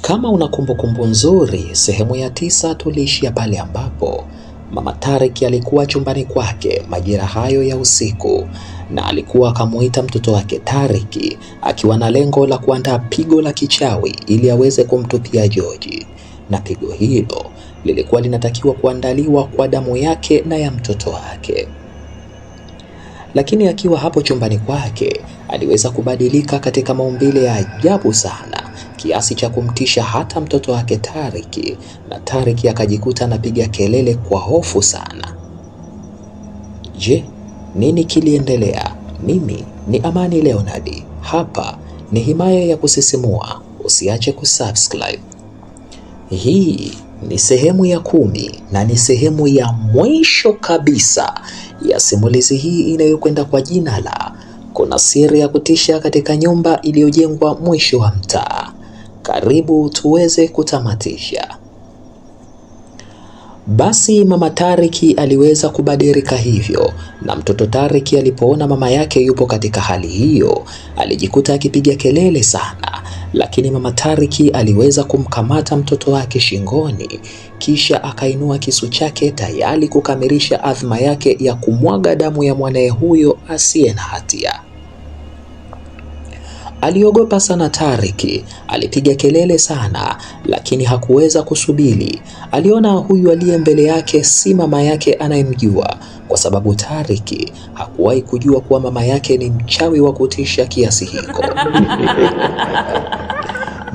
Kama una kumbukumbu nzuri, sehemu ya 9 tuliishia pale ambapo Mama Tariq alikuwa chumbani kwake majira hayo ya usiku, na alikuwa akamuita mtoto wake Tariq akiwa na lengo la kuandaa pigo la kichawi ili aweze kumtupia George, na pigo hilo lilikuwa linatakiwa kuandaliwa kwa damu yake na ya mtoto wake. Lakini akiwa hapo chumbani kwake aliweza kubadilika katika maumbile ya ajabu sana, kiasi cha kumtisha hata mtoto wake Tariq, na Tariq akajikuta anapiga kelele kwa hofu sana. Je, nini kiliendelea? Mimi ni Amani Leonard. Hapa ni Himaya ya Kusisimua. Usiache kusubscribe. Hii ni sehemu ya 10 na ni sehemu ya mwisho kabisa ya simulizi hii inayokwenda kwa jina la Kuna Siri ya Kutisha katika Nyumba Iliyojengwa Mwisho wa Mtaa. Karibu tuweze kutamatisha. Basi Mama Tariq aliweza kubadilika hivyo, na mtoto Tariq alipoona mama yake yupo katika hali hiyo alijikuta akipiga kelele sana, lakini Mama Tariq aliweza kumkamata mtoto wake shingoni, kisha akainua kisu chake tayari kukamilisha azma yake ya kumwaga damu ya mwanae huyo asiye na hatia. Aliogopa sana Tariq, alipiga kelele sana, lakini hakuweza kusubiri. Aliona huyu aliye mbele yake si mama yake anayemjua, kwa sababu Tariq hakuwahi kujua kuwa mama yake ni mchawi wa kutisha kiasi hiko.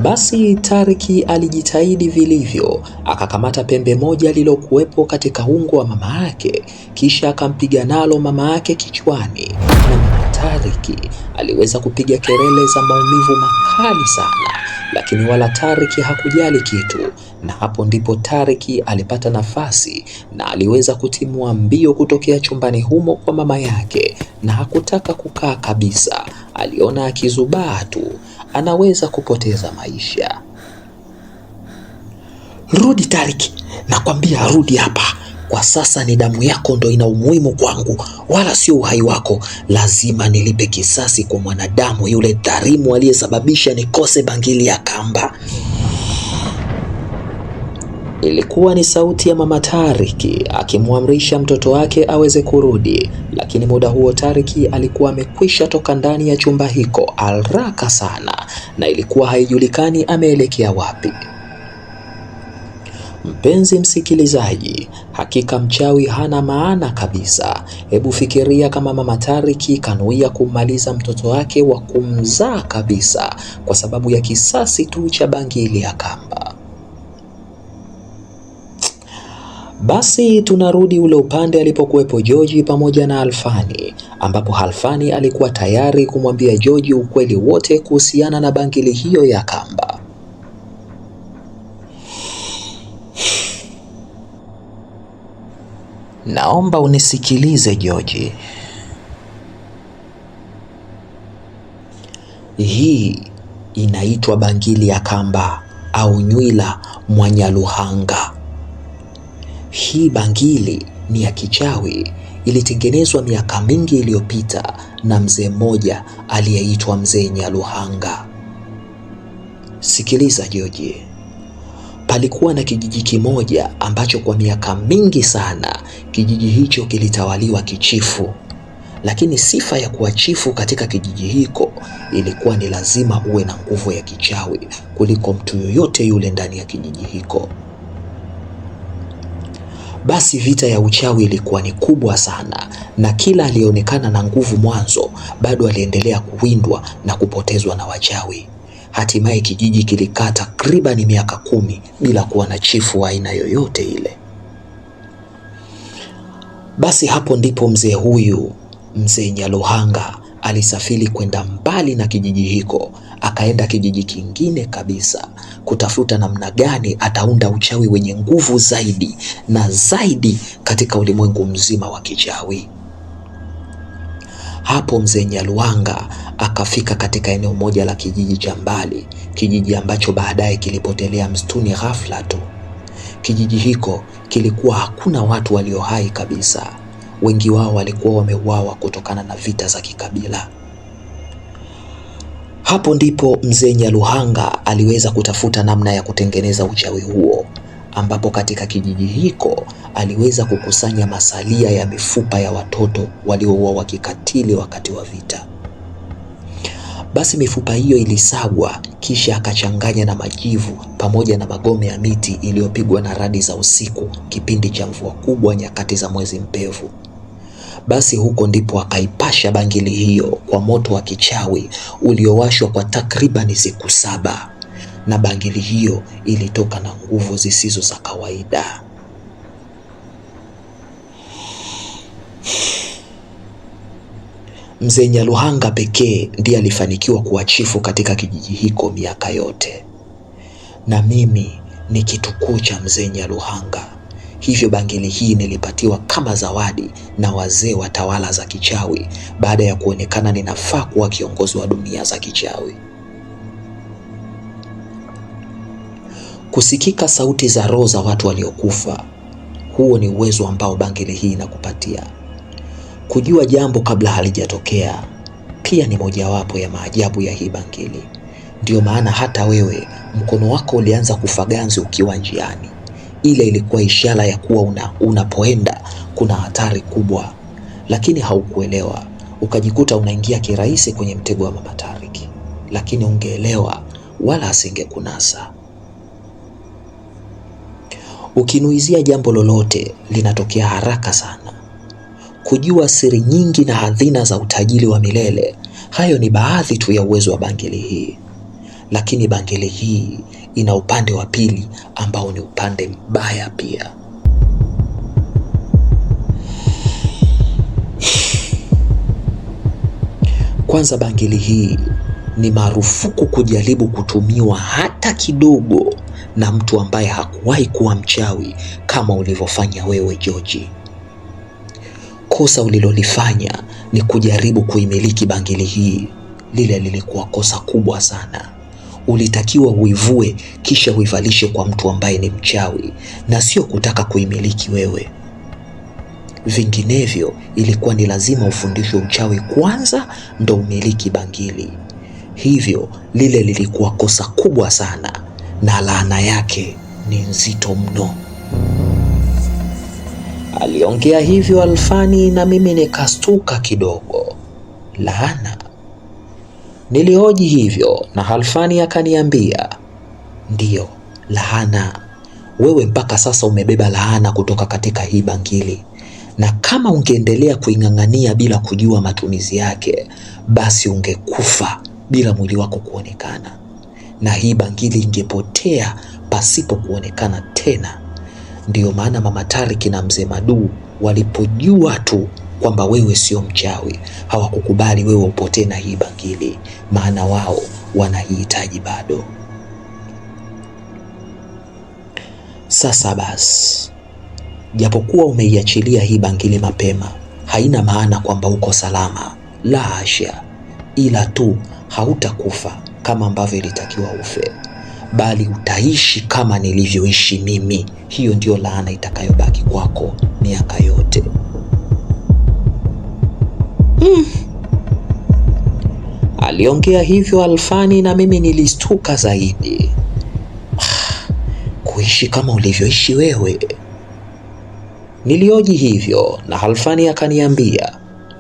Basi Tariq alijitahidi vilivyo, akakamata pembe moja lilokuwepo katika ungo wa mama yake, kisha akampiga nalo mama yake kichwani, na Mama Tariq aliweza kupiga kelele za maumivu makali sana, lakini wala Tariq hakujali kitu. Na hapo ndipo Tariq alipata nafasi na aliweza kutimua mbio kutokea chumbani humo kwa mama yake, na hakutaka kukaa kabisa. Aliona akizubaa tu anaweza kupoteza maisha. Rudi Tariq, nakwambia rudi hapa. Kwa sasa ni damu yako ndo ina umuhimu kwangu, wala sio uhai wako. Lazima nilipe kisasi kwa mwanadamu yule dhalimu aliyesababisha nikose bangili ya kamba. Ilikuwa ni sauti ya Mama Tariq akimwamrisha mtoto wake aweze kurudi, lakini muda huo Tariq alikuwa amekwisha toka ndani ya chumba hiko haraka sana, na ilikuwa haijulikani ameelekea wapi. Mpenzi msikilizaji, hakika mchawi hana maana kabisa. Hebu fikiria kama Mama Tariq kanuia kummaliza mtoto wake wa kumzaa kabisa kwa sababu ya kisasi tu cha bangili ya kamba. Basi tunarudi ule upande alipokuwepo George pamoja na Alfani, ambapo Alfani alikuwa tayari kumwambia George ukweli wote kuhusiana na bangili hiyo ya kamba. Naomba unisikilize George. Hii inaitwa bangili ya kamba au nywila Mwanyaluhanga. Hii bangili ni ya kichawi, ilitengenezwa miaka mingi iliyopita na mzee mmoja aliyeitwa Mzee Nyaluhanga. Sikiliza George. Palikuwa na kijiji kimoja ambacho kwa miaka mingi sana kijiji hicho kilitawaliwa kichifu, lakini sifa ya kuwa chifu katika kijiji hiko ilikuwa ni lazima uwe na nguvu ya kichawi kuliko mtu yoyote yule ndani ya kijiji hiko. Basi vita ya uchawi ilikuwa ni kubwa sana, na kila alionekana na nguvu mwanzo bado aliendelea kuwindwa na kupotezwa na wachawi. Hatimaye kijiji kilikaa takriban miaka 10 bila kuwa na chifu wa aina yoyote ile. Basi hapo ndipo mzee huyu, Mzee Nyaluhanga, alisafiri kwenda mbali na kijiji hiko, akaenda kijiji kingine kabisa kutafuta namna gani ataunda uchawi wenye nguvu zaidi na zaidi katika ulimwengu mzima wa kichawi. Hapo Mzee Nyaluhanga akafika katika eneo moja la kijiji cha mbali, kijiji ambacho baadaye kilipotelea msituni ghafla tu. Kijiji hiko kilikuwa hakuna watu walio hai kabisa. Wengi wao walikuwa wameuawa kutokana na vita za kikabila. Hapo ndipo mzee Nyaluhanga aliweza kutafuta namna ya kutengeneza uchawi huo, ambapo katika kijiji hiko aliweza kukusanya masalia ya mifupa ya watoto waliouawa kikatili wakati wa vita. Basi mifupa hiyo ilisagwa, kisha akachanganya na majivu pamoja na magome ya miti iliyopigwa na radi za usiku kipindi cha mvua kubwa nyakati za mwezi mpevu. Basi huko ndipo akaipasha bangili hiyo kwa moto wa kichawi uliowashwa kwa takriban siku 7, na bangili hiyo ilitoka na nguvu zisizo za kawaida. Mzee Nyaluhanga pekee ndiye alifanikiwa kuwa chifu katika kijiji hiko miaka yote, na mimi ni kitukuu cha mzee Nyaluhanga. Hivyo bangili hii nilipatiwa kama zawadi na wazee wa tawala za kichawi baada ya kuonekana ninafaa kuwa kiongozi wa dunia za kichawi. Kusikika sauti za roho za watu waliokufa, huo ni uwezo ambao bangili hii inakupatia. Kujua jambo kabla halijatokea pia ni mojawapo ya maajabu ya hii bangili. Ndio maana hata wewe mkono wako ulianza kufaganzi ukiwa njiani. Ile ilikuwa ishara ya kuwa unapoenda kuna hatari kubwa, lakini haukuelewa. Ukajikuta unaingia kirahisi kwenye mtego wa Mama Tariki, lakini ungeelewa wala asingekunasa. Ukinuizia jambo lolote linatokea haraka sana. Kujua siri nyingi na hazina za utajiri wa milele, hayo ni baadhi tu ya uwezo wa bangili hii. Lakini bangili hii ina upande wa pili ambao ni upande mbaya pia. Kwanza, bangili hii ni marufuku kujaribu kutumiwa hata kidogo na mtu ambaye hakuwahi kuwa mchawi kama ulivyofanya wewe George. Kosa ulilolifanya ni kujaribu kuimiliki bangili hii. Lile lilikuwa kosa kubwa sana. Ulitakiwa uivue kisha uivalishe kwa mtu ambaye ni mchawi na sio kutaka kuimiliki wewe. Vinginevyo ilikuwa ni lazima ufundishwe uchawi kwanza ndo umiliki bangili. Hivyo lile lilikuwa kosa kubwa sana na laana yake ni nzito mno. Aliongea hivyo Alfani na mimi nikastuka kidogo. Laana? Nilihoji hivyo na Alfani akaniambia, ndiyo, laana. Wewe mpaka sasa umebeba laana kutoka katika hii bangili, na kama ungeendelea kuing'ang'ania bila kujua matumizi yake, basi ungekufa bila mwili wako kuonekana, na hii bangili ingepotea pasipo kuonekana tena. Ndiyo maana Mama Tariki na Mzee Madu walipojua tu kwamba wewe sio mchawi, hawakukubali wewe upotee na hii bangili, maana wao wanahitaji bado. Sasa basi, japokuwa umeiachilia hii bangili mapema, haina maana kwamba uko salama, la hasha, ila tu hautakufa kama ambavyo ilitakiwa ufe, bali utaishi kama nilivyoishi mimi. Hiyo ndio laana itakayobaki kwako miaka yote. Aliongea hivyo Alfani na mimi nilistuka zaidi. Kuishi kama ulivyoishi wewe? Nilioji hivyo na Alfani akaniambia,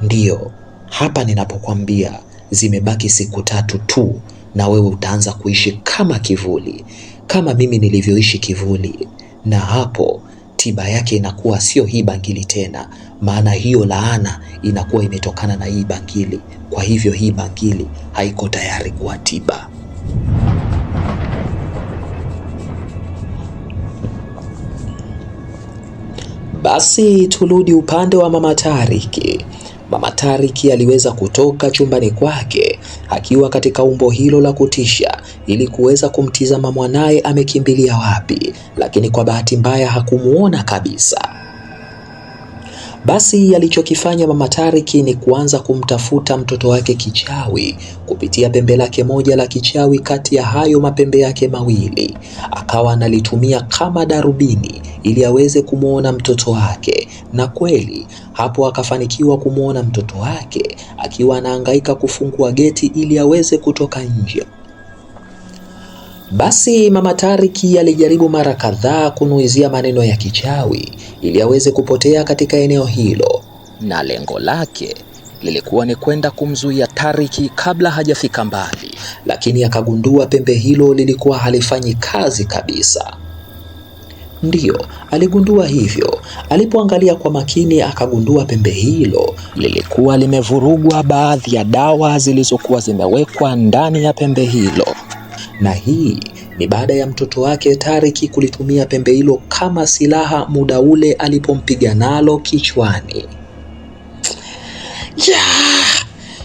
ndiyo, hapa ninapokuambia zimebaki siku 3 tu na wewe utaanza kuishi kama kivuli, kama mimi nilivyoishi kivuli, na hapo tiba yake inakuwa sio hii bangili tena, maana hiyo laana inakuwa imetokana na hii bangili. Kwa hivyo hii bangili haiko tayari kuwa tiba. Basi turudi upande wa Mama Tariki. Mama Tariki aliweza kutoka chumbani kwake akiwa katika umbo hilo la kutisha ili kuweza kumtizama mwanaye amekimbilia wapi, lakini kwa bahati mbaya hakumuona kabisa. Basi alichokifanya Mama Tariki ni kuanza kumtafuta mtoto wake kichawi kupitia pembe lake moja la kichawi kati ya hayo mapembe yake mawili. Akawa analitumia kama darubini ili aweze kumwona mtoto wake, na kweli hapo akafanikiwa kumwona mtoto wake akiwa anahangaika kufungua geti ili aweze kutoka nje. Basi Mama Tariki alijaribu mara kadhaa kunuizia maneno ya kichawi ili aweze kupotea katika eneo hilo, na lengo lake lilikuwa ni kwenda kumzuia Tariki kabla hajafika mbali, lakini akagundua pembe hilo lilikuwa halifanyi kazi kabisa. Ndiyo, aligundua hivyo. Alipoangalia kwa makini akagundua pembe hilo lilikuwa limevurugwa baadhi ya dawa zilizokuwa zimewekwa ndani ya pembe hilo. Na hii ni baada ya mtoto wake Tariki kulitumia pembe hilo kama silaha muda ule alipompiga nalo kichwani.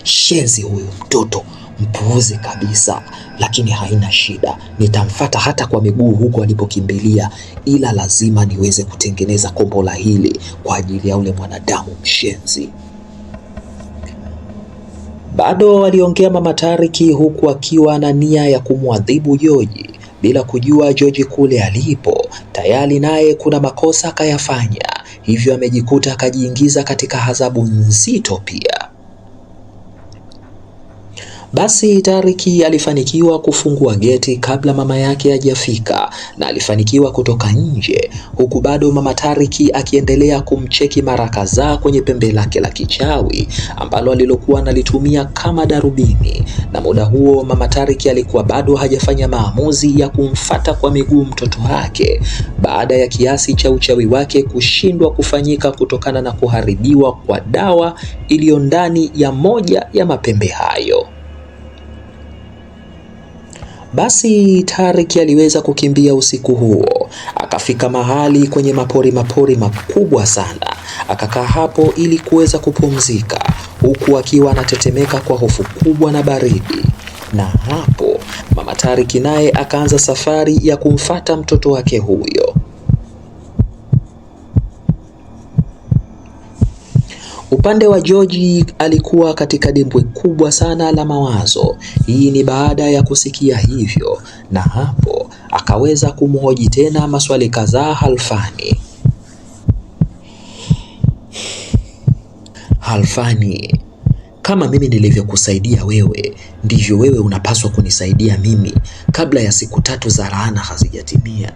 Shenzi huyu mtoto, mpuuzi kabisa, lakini haina shida. Nitamfuata hata kwa miguu huko alipokimbilia, ila lazima niweze kutengeneza kombola hili kwa ajili ya ule mwanadamu mshenzi. Bado aliongea Mama Tariki huku akiwa na nia ya kumwadhibu Joji, bila kujua Joji kule alipo tayari naye kuna makosa akayafanya, hivyo amejikuta akajiingiza katika adhabu nzito pia. Basi Tariki alifanikiwa kufungua geti kabla mama yake hajafika, na alifanikiwa kutoka nje, huku bado Mama Tariki akiendelea kumcheki mara kadhaa kwenye pembe lake la kichawi ambalo alilokuwa analitumia kama darubini. Na muda huo Mama Tariki alikuwa bado hajafanya maamuzi ya kumfata kwa miguu mtoto wake, baada ya kiasi cha uchawi wake kushindwa kufanyika kutokana na kuharibiwa kwa dawa iliyo ndani ya moja ya mapembe hayo. Basi Tariki aliweza kukimbia usiku huo, akafika mahali kwenye mapori makubwa sana, akakaa hapo ili kuweza kupumzika, huku akiwa anatetemeka kwa hofu kubwa na baridi. Na hapo Mama Tariki naye akaanza safari ya kumfata mtoto wake huyo. Upande wa Joji alikuwa katika dimbwi kubwa sana la mawazo. Hii ni baada ya kusikia hivyo, na hapo akaweza kumhoji tena maswali kadhaa Halfani, kama mimi nilivyokusaidia wewe, ndivyo wewe unapaswa kunisaidia mimi kabla ya siku 3 za laana hazijatimia.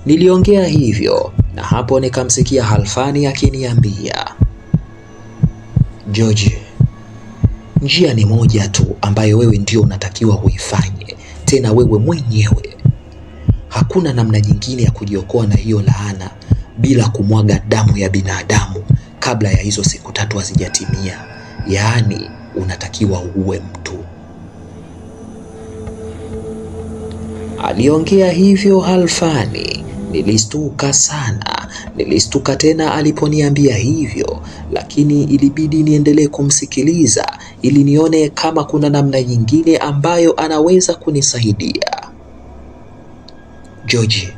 Niliongea hivyo, na hapo nikamsikia Halfani akiniambia, Joji, njia ni moja tu ambayo wewe ndio unatakiwa huifanye, tena wewe mwenyewe. Hakuna namna nyingine ya kujiokoa na hiyo laana bila kumwaga damu ya binadamu kabla ya hizo siku 3 hazijatimia. Yaani unatakiwa uue mtu. Aliongea hivyo Halfani. Nilistuka sana. Nilistuka tena aliponiambia hivyo, lakini ilibidi niendelee kumsikiliza ili nione kama kuna namna nyingine ambayo anaweza kunisaidia. Joji,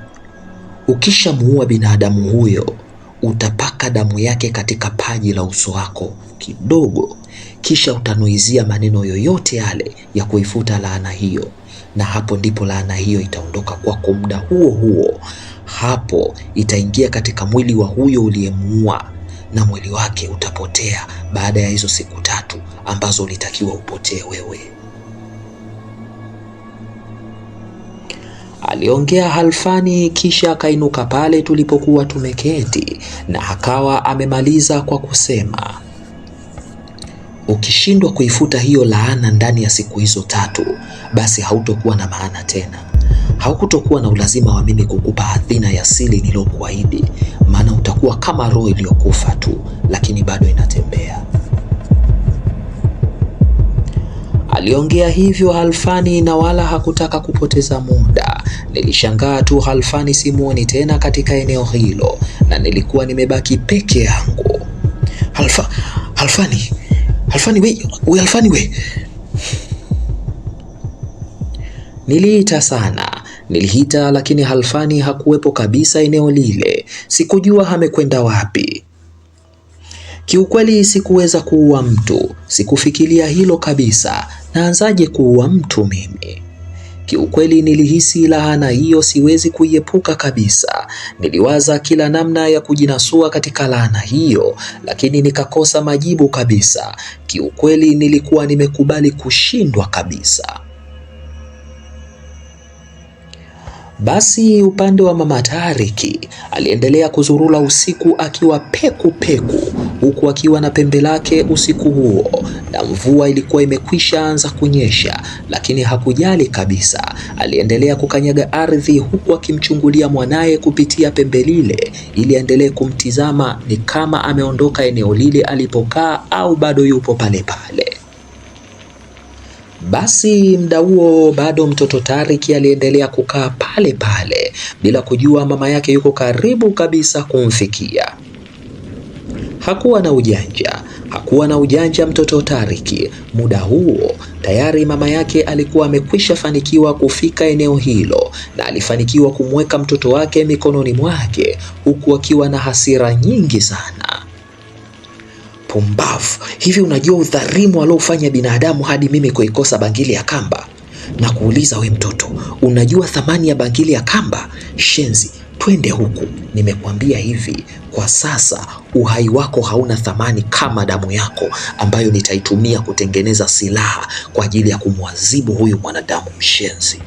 ukishamuua binadamu huyo, utapaka damu yake katika paji la uso wako kidogo, kisha utanuizia maneno yoyote yale ya kuifuta laana hiyo, na hapo ndipo laana hiyo itaondoka kwako muda huo huo. Hapo itaingia katika mwili wa huyo uliyemuua, na mwili wake utapotea baada ya hizo siku 3 ambazo ulitakiwa upotee wewe. Aliongea Halfani, kisha akainuka pale tulipokuwa tumeketi, na akawa amemaliza kwa kusema, ukishindwa kuifuta hiyo laana ndani ya siku hizo 3, basi hautokuwa na maana tena. Haukutokuwa na ulazima wa mimi kukupa hazina ya siri nilokuahidi, maana utakuwa kama roho iliyokufa tu, lakini bado inatembea. Aliongea hivyo Halfani na wala hakutaka kupoteza muda. Nilishangaa tu Halfani simuoni tena katika eneo hilo, na nilikuwa nimebaki peke yangu. Halfani we. Niliita sana, Nilihita lakini Halfani hakuwepo kabisa eneo lile. Sikujua amekwenda wapi. Kiukweli sikuweza kuua mtu, sikufikiria hilo kabisa. Naanzaje kuua mtu mimi? Kiukweli nilihisi laana hiyo siwezi kuiepuka kabisa. Niliwaza kila namna ya kujinasua katika laana hiyo, lakini nikakosa majibu kabisa. Kiukweli nilikuwa nimekubali kushindwa kabisa. Basi upande wa mama Tariki aliendelea kuzurula usiku akiwa peku peku, huku akiwa na pembe lake usiku huo, na mvua ilikuwa imekwisha anza kunyesha, lakini hakujali kabisa. Aliendelea kukanyaga ardhi huku akimchungulia mwanaye kupitia pembe lile ili aendelee kumtizama ni kama ameondoka eneo lile alipokaa au bado yupo pale pale. Basi muda huo bado mtoto Tariki aliendelea kukaa pale pale bila kujua mama yake yuko karibu kabisa kumfikia. Hakuwa na ujanja mtoto Tariki. Muda huo tayari mama yake alikuwa amekwisha fanikiwa kufika eneo hilo, na alifanikiwa kumweka mtoto wake mikononi mwake huku akiwa na hasira nyingi sana. Pumbavu, hivi unajua udhalimu aliofanya binadamu hadi mimi kuikosa bangili ya kamba? Na kuuliza we mtoto, unajua thamani ya bangili ya kamba? Shenzi, twende huku. Nimekwambia hivi, kwa sasa uhai wako hauna thamani kama damu yako ambayo nitaitumia kutengeneza silaha kwa ajili ya kumwadhibu huyu mwanadamu mshenzi.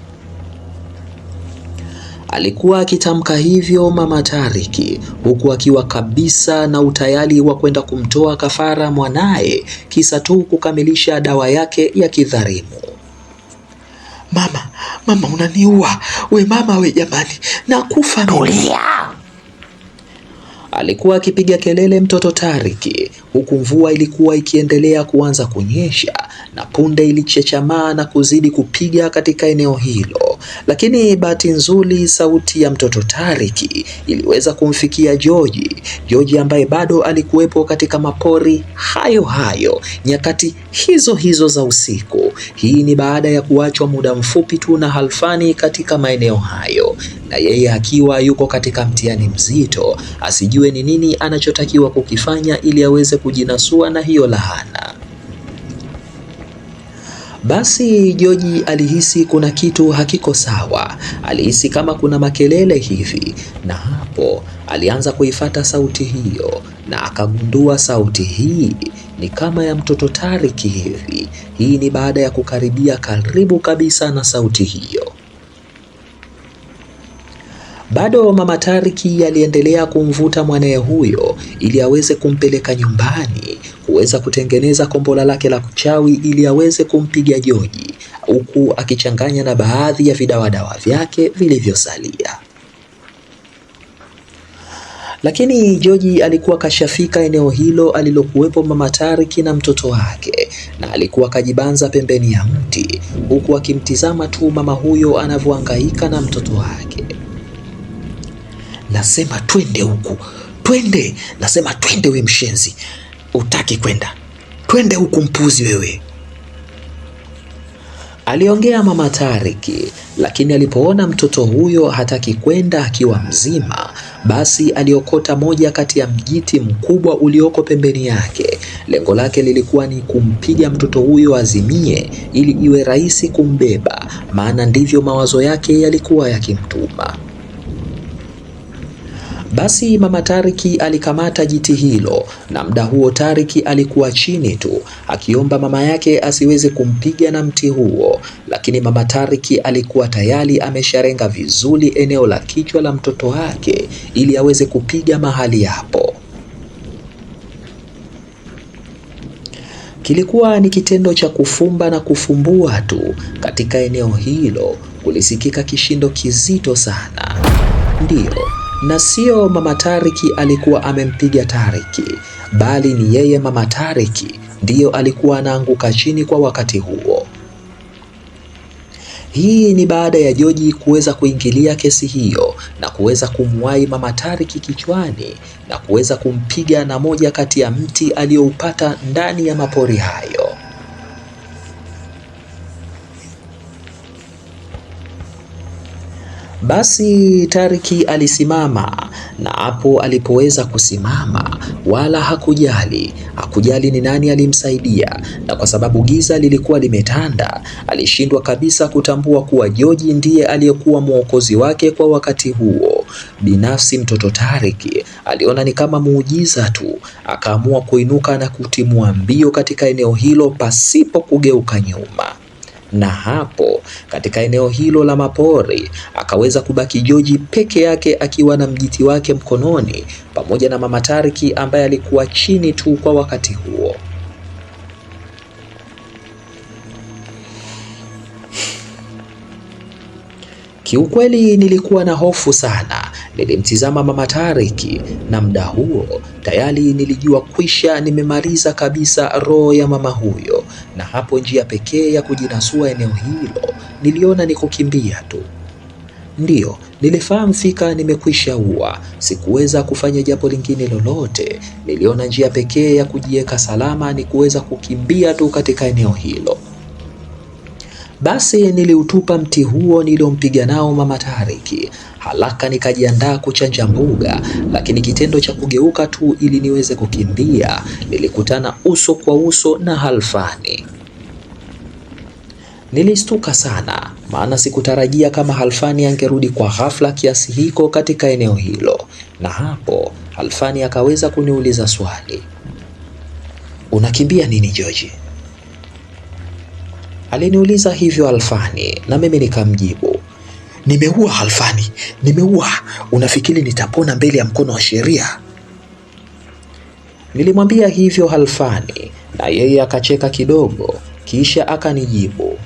Alikuwa akitamka hivyo mama Tariki huku akiwa kabisa na utayari wa kwenda kumtoa kafara mwanaye kisa tu kukamilisha dawa yake ya kidhalimu. Mama unaniua. We mama we jamani, nakufa mimi. Alikuwa akipiga kelele mtoto Tariki huku mvua ilikuwa ikiendelea kuanza kunyesha na punde ilichechamaa na kuzidi kupiga katika eneo hilo. Lakini bahati nzuri sauti ya mtoto Tariki iliweza kumfikia George ambaye bado alikuwepo katika mapori hayo hayo nyakati hizo hizo za usiku. Hii ni baada ya kuachwa muda mfupi tu na Halfani katika maeneo hayo, na yeye akiwa yuko katika mtihani mzito, asijue ni nini anachotakiwa kukifanya ili aweze kujinasua na hiyo lahana. Basi George alihisi kuna kitu hakiko sawa, alihisi kama kuna makelele hivi, na hapo alianza kuifata sauti hiyo na akagundua sauti hii ni kama ya mtoto Tariki hivi. Hii ni baada ya kukaribia karibu kabisa na sauti hiyo. Bado mama Tariki aliendelea kumvuta mwanae huyo ili aweze kumpeleka nyumbani kuweza kutengeneza kombola lake la kuchawi ili aweze kumpiga George, huku akichanganya na baadhi ya vidawadawa vyake vilivyosalia. Lakini George alikuwa kashafika eneo hilo alilokuwepo mama Tariki na mtoto wake, na alikuwa kajibanza pembeni ya mti huku akimtizama tu mama huyo anavyohangaika na mtoto wake. Nasema twende huku, twende. Nasema twende we mshenzi. Utaki kwenda? Twende huku mpuzi wewe, aliongea mama Tariki. Lakini alipoona mtoto huyo hataki kwenda akiwa mzima, basi aliokota moja kati ya mjiti mkubwa ulioko pembeni yake. Lengo lake lilikuwa ni kumpiga mtoto huyo azimie ili iwe rahisi kumbeba, maana ndivyo mawazo yake yalikuwa yakimtuma. Basi mama Tariki alikamata jiti hilo, na muda huo Tariki alikuwa chini tu akiomba mama yake asiweze kumpiga na mti huo, lakini mama Tariki alikuwa tayari amesharenga vizuri eneo la kichwa la mtoto wake ili aweze kupiga mahali hapo. Kilikuwa ni kitendo cha kufumba na kufumbua tu. Katika eneo hilo kulisikika kishindo kizito sana. Ndiyo, na sio mama Tariki alikuwa amempiga Tariki, bali ni yeye mama Tariki ndiyo alikuwa anaanguka chini kwa wakati huo. Hii ni baada ya George kuweza kuingilia kesi hiyo na kuweza kumwahi mama Tariki kichwani na kuweza kumpiga na moja kati ya mti aliyoupata ndani ya mapori hayo. Basi Tariki alisimama, na hapo alipoweza kusimama wala hakujali ni nani alimsaidia, na kwa sababu giza lilikuwa limetanda, alishindwa kabisa kutambua kuwa George ndiye aliyekuwa mwokozi wake kwa wakati huo. Binafsi mtoto Tariki aliona ni kama muujiza tu, akaamua kuinuka na kutimua mbio katika eneo hilo pasipo kugeuka nyuma. Na hapo katika eneo hilo la mapori akaweza kubaki George peke yake akiwa na mjiti wake mkononi pamoja na mama Tariki ambaye alikuwa chini tu kwa wakati huo. Kiukweli nilikuwa na hofu sana. Nilimtizama mama Tariki na muda huo tayari nilijua kwisha nimemaliza kabisa roho ya mama huyo, na hapo njia pekee ya kujinasua eneo hilo niliona ni kukimbia tu. Ndiyo, nilifahamu fika nimekwisha ua, sikuweza kufanya jambo lingine lolote. Niliona njia pekee ya kujiweka salama ni kuweza kukimbia tu katika eneo hilo. Basi niliutupa mti huo niliompiga nao mama Tariki. Haraka nikajiandaa kuchanja mbuga, lakini kitendo cha kugeuka tu ili niweze kukimbia, nilikutana uso kwa uso na Halfani. Nilistuka sana, maana sikutarajia kama Halfani angerudi kwa ghafla kiasi hiko katika eneo hilo. Na hapo Halfani akaweza kuniuliza swali. Unakimbia nini George? Aliniuliza hivyo Halfani, na mimi nikamjibu, nimeua Halfani, nimeua. Unafikiri nitapona mbele ya mkono wa sheria? Nilimwambia hivyo Halfani, na yeye akacheka kidogo, kisha akanijibu,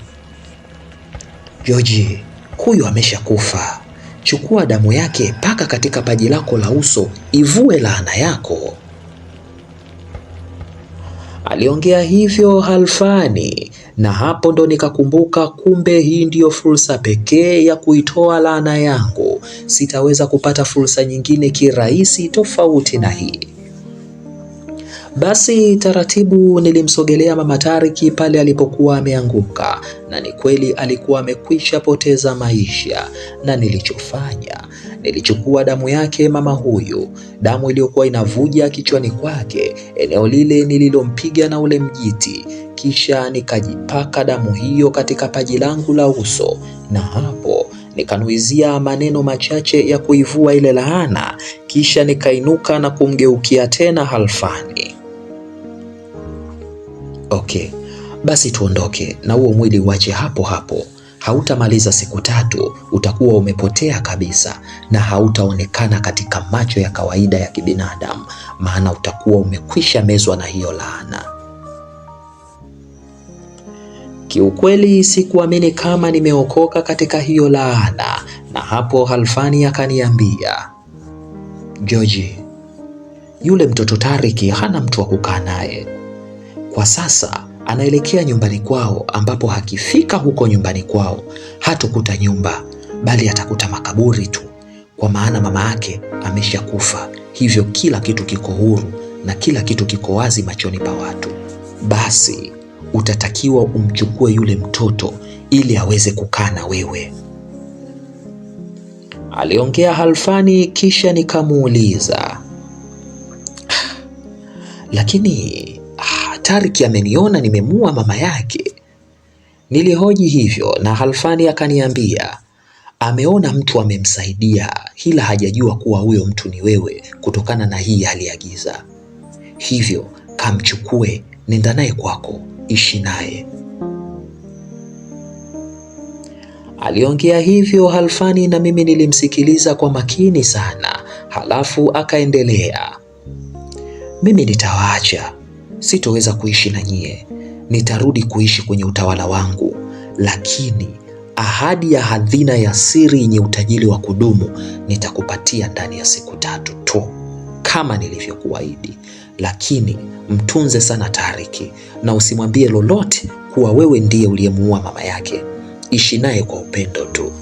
George, huyu ameshakufa. Chukua damu yake paka katika paji lako la uso, ivue laana yako. Aliongea hivyo Halfani, na hapo ndo nikakumbuka kumbe hii ndiyo fursa pekee ya kuitoa laana yangu. Sitaweza kupata fursa nyingine kirahisi tofauti na hii. Basi taratibu nilimsogelea mama Tariki pale alipokuwa ameanguka, na ni kweli alikuwa amekwisha poteza maisha. Na nilichofanya, nilichukua damu yake mama huyu, damu iliyokuwa inavuja kichwani kwake, eneo lile nililompiga na ule mjiti, kisha nikajipaka damu hiyo katika paji langu la uso, na hapo nikanuizia maneno machache ya kuivua ile laana, kisha nikainuka na kumgeukia tena Halfani. Okay, basi tuondoke na huo mwili uache hapo hapo. Hautamaliza siku 3, utakuwa umepotea kabisa na hautaonekana katika macho ya kawaida ya kibinadamu, maana utakuwa umekwisha mezwa na hiyo laana. Kiukweli sikuamini kama nimeokoka katika hiyo laana, na hapo Halfani akaniambia, George, yule mtoto Tariki hana mtu wa kukaa naye. Kwa sasa anaelekea nyumbani kwao, ambapo hakifika huko nyumbani kwao hatakuta nyumba, bali atakuta makaburi tu, kwa maana mama yake ameshakufa. Hivyo kila kitu kiko huru na kila kitu kiko wazi machoni pa watu. Basi utatakiwa umchukue yule mtoto ili aweze kukaa na wewe, aliongea Halfani. Kisha nikamuuliza, lakini Tariki ameniona nimemua mama yake. Nilihoji hivyo na Halfani akaniambia, ameona mtu amemsaidia, ila hajajua kuwa huyo mtu ni wewe kutokana na hii hali ya giza. Hivyo kamchukue, nenda naye kwako, ishi naye. Aliongea hivyo Halfani, na mimi nilimsikiliza kwa makini sana. Halafu akaendelea, mimi nitawaacha, sitoweza kuishi na nyie, nitarudi kuishi kwenye utawala wangu, lakini ahadi ya hazina ya siri yenye utajiri wa kudumu nitakupatia ndani ya siku 3 tu kama nilivyokuahidi. Lakini mtunze sana Tariki na usimwambie lolote kuwa wewe ndiye uliyemuua mama yake. Ishi naye kwa upendo tu.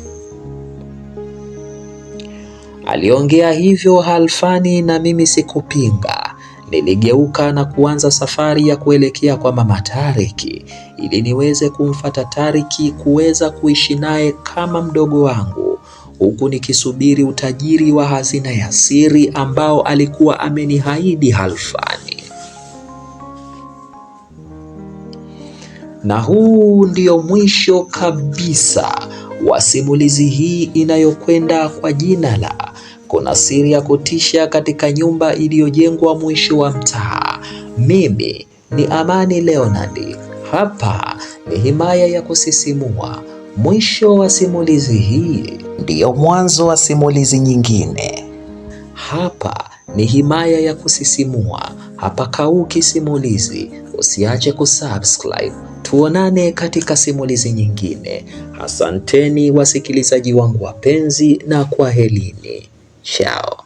Aliongea hivyo Halfani, na mimi sikupinga. Niligeuka na kuanza safari ya kuelekea kwa mama Tariki ili niweze kumfuata Tariki, kuweza kuishi naye kama mdogo wangu, huku nikisubiri utajiri wa hazina ya siri ambao alikuwa ameniahidi Halfani. Na huu ndio mwisho kabisa wa simulizi hii inayokwenda kwa jina la Kuna Siri ya Kutisha katika Nyumba Iliyojengwa Mwisho wa Mtaa. Mimi ni Amani Leonard. Hapa ni Himaya ya Kusisimua. Mwisho wa simulizi hii ndiyo mwanzo wa simulizi nyingine. Hapa ni Himaya ya Kusisimua. Hapa kauki simulizi. Usiache kusubscribe. Tuonane katika simulizi nyingine. Asanteni wasikilizaji wangu wapenzi, na kwaherini. Chao.